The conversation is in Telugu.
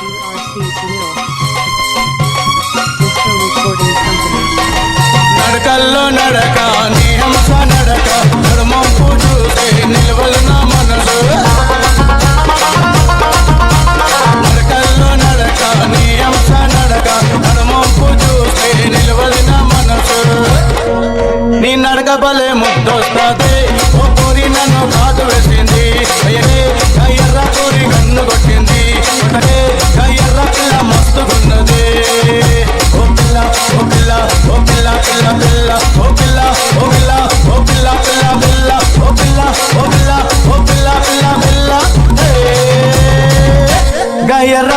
Sunil. Disco Recording Company. నడకల్లో నడక నీ హంస నడక నడుమంపు చూసి నిలవలు నా మనసు నడకల్లో నడక నీ హంస నడక నడుమంపు చూసి నిలవలు నా మనసు నీ నడక బలే ముద్దొస్తుంది ఓ కోరి నన్ను కాదు వేసింది ఎర్ర కోరి కన్ను కొట్టింది ఎర్ర పిల్ల మస్తున్నది ఓ పిల్ల ఓ పిల్ల ఓ పిల్ల పిల్ల పిల్ల ఓ పిల్ల ఓ పిల్ల ఓ పిల్ల పిల్ల పిల్ల ఓ పిల్ల ఓ పిల్ల ఓ పిల్ల పిల్ల పిల్ల ఎర్ర